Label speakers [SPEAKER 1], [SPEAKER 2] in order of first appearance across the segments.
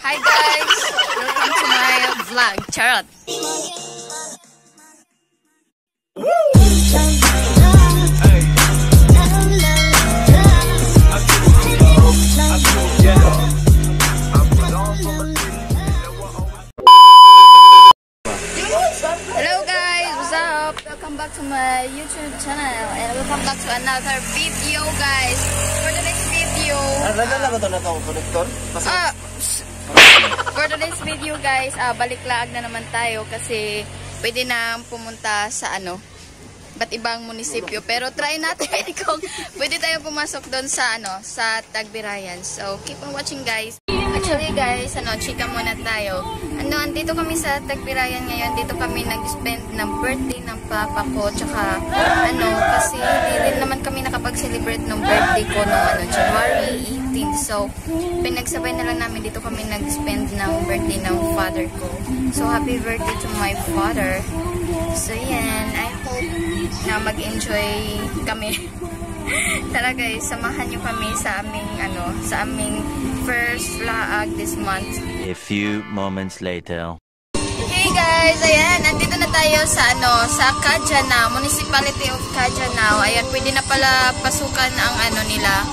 [SPEAKER 1] Hi guys! Welcome to my vlog. Charot! Hello guys! What's up? Welcome back to my YouTube channel and welcome back to another video guys. For the next video... For today's video guys, balik-laag na naman tayo kasi pwede na pumunta sa ba't ibang munisipyo. Pero try natin kung pwede tayo pumasok doon sa sa Tagbirayan. So keep on watching guys. Actually guys, chika muna tayo. Andito kami sa Tagbirayan ngayon. Dito kami nag-spend ng birthday ng papa ko. Tsaka kasi hindi din naman kami nakapag-celebrate ng birthday ko noong January 18. So pinagsabay na lang namin, dito kami nag-spend ng birthday ng father ko. So happy birthday to my father. So yan, I hope na mag-enjoy kami. Tara guys, samahan nyo kami sa aming first vlog this month.
[SPEAKER 2] A few moments later.
[SPEAKER 1] Hey guys, ayan, nandito na tayo sa sa Cagdianao, Municipality of Cagdianao. Ayan, pwede na pala pasukan ang nila,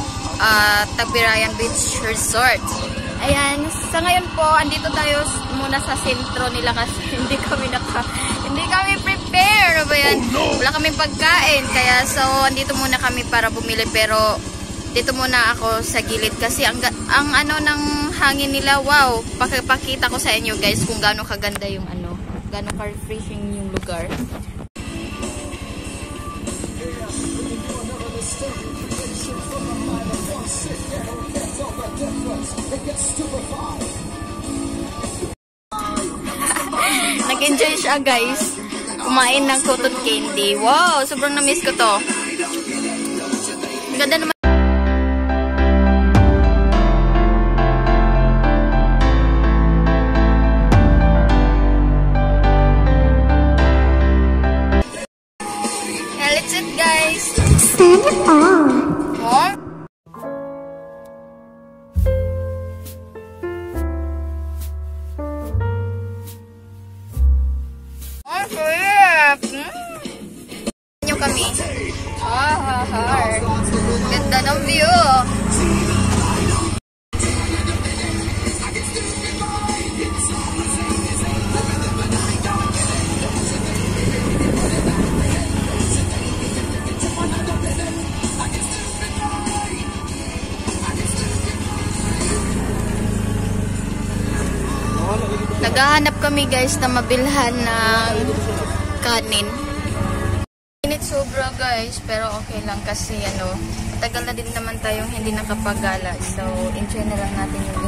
[SPEAKER 1] Tagbirayan Beach Resort. Ayan, sa ngayon po, andito tayo muna sa sentro nila kasi hindi kami prepare. Ano ba yan? Wala kaming pagkain. Kaya so, andito muna kami para bumili. Pero, dito muna ako sa gilid kasi ang ng hangin nila, wow. Pakita ko sa inyo guys kung gaano kaganda yung gaano ka-refreshing yung lugar. Nag-enjoy siya guys. Kumain ng cotton candy. Wow, sobrang na-miss ko to. Ganda naman. Yeah, let's eat guys.
[SPEAKER 3] Stand up.
[SPEAKER 1] More? Kami. Ganda ng view. Naghahanap kami guys na mabilhan ng kanin. Init sobra guys, pero okay lang kasi matagal na din naman tayong hindi nakapagala. So, enjoy na lang natin yung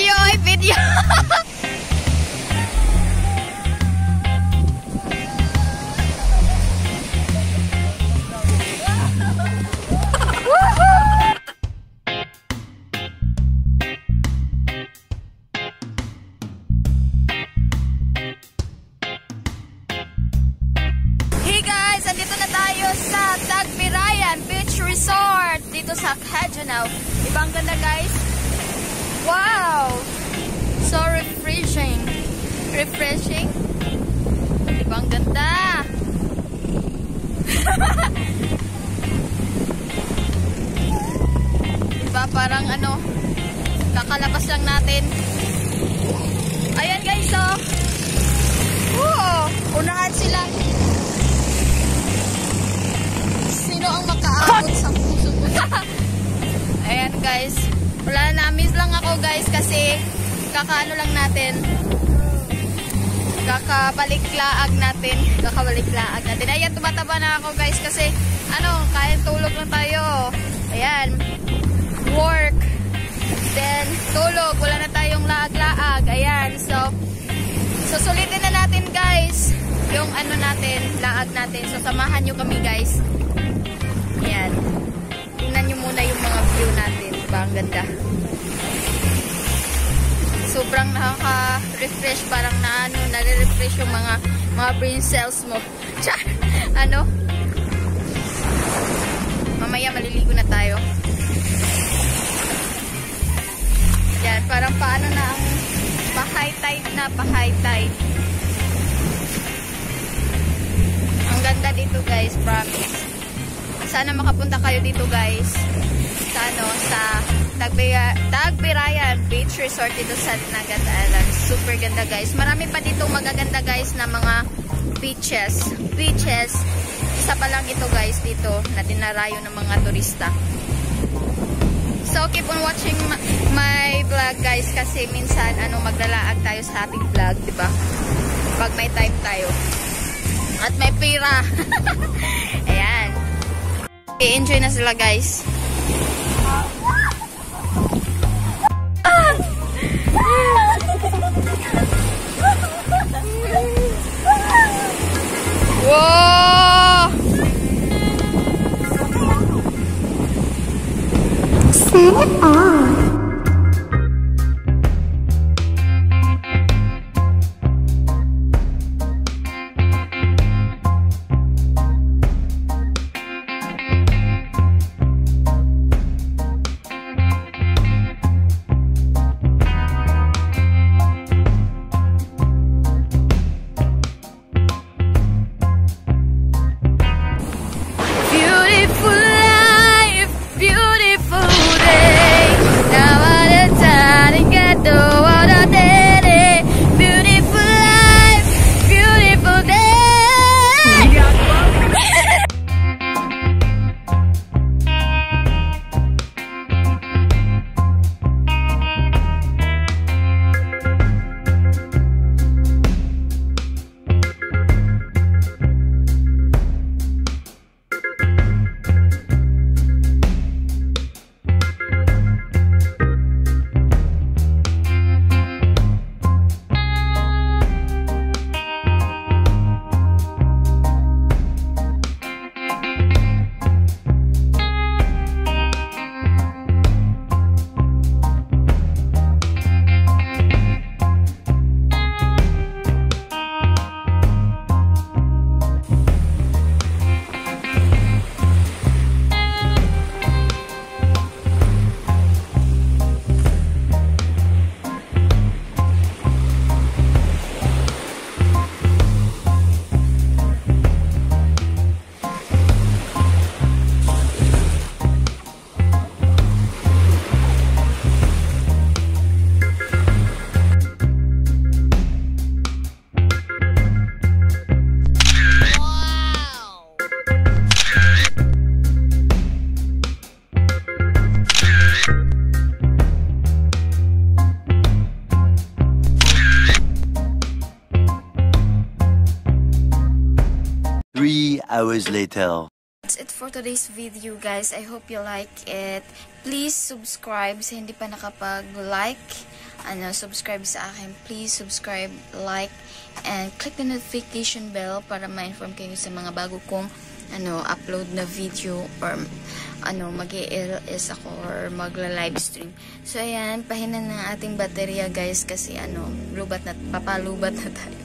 [SPEAKER 1] video. Hey guys, andito na tayo sa Tagbirayan Beach Resort dito sa Cagdianao. Ibang ganda guys. Wow! So refreshing. Diba ang ganda? Diba parang ano, kakalabas lang natin. Ayan guys, oh. Unahan sila. Sino ang makaabot sa puso ko? Ayan guys. Wala na, miss lang ako guys kasi kakaano lang natin. Kakabalik-laag natin. Ayan, tumataba na ako guys kasi ano, kain tulog lang tayo. Ayan. Work. Then, tulog. Wala na tayong laag-laag. Ayan. So, susulitin na natin guys yung ano natin, laag natin. So, samahan nyo kami guys. Ayan. Tingnan nyo muna yung mga view natin. Diba? Ang ganda. Sobrang nakaka-refresh. Parang na ano, nare-refresh yung mga brain cells mo. Ano? Mamaya maliligo na tayo. Yan, parang paano na ang pa-high tide na, pa-high tide. Ang ganda dito guys, promise. Sana makapunta kayo dito guys. Sa ano, sa Tagbirayan Beach Resort dito sa Dinagat Island. Super ganda guys. Marami pa dito magaganda guys na mga beaches. Isa pa lang ito guys dito na dinarayo ng mga turista. So, keep on watching my vlog guys kasi minsan ano, maglalaag tayo sa ating vlog, diba? Pag may time tayo. At may pera. Ayan. I-enjoy na sila guys. Wow!
[SPEAKER 3] Set it off.
[SPEAKER 2] Hours later.
[SPEAKER 1] That's it for today's video guys. I hope you like it. Please subscribe sa hindi pa nakapag-like. Subscribe sa akin. Please subscribe, like, and click the notification bell para ma-inform kayo sa mga bago kong upload na video or mag-i-LS ako or magla-livestream. So ayan, pahinan ng ating baterya guys kasi papalubat na tayo.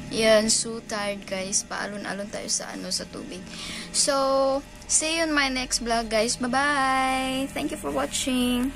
[SPEAKER 1] Yan, so tired guys. Paalon-alon tayo sa sa tubig. So, see you in my next vlog guys. Bye-bye! Thank you for watching!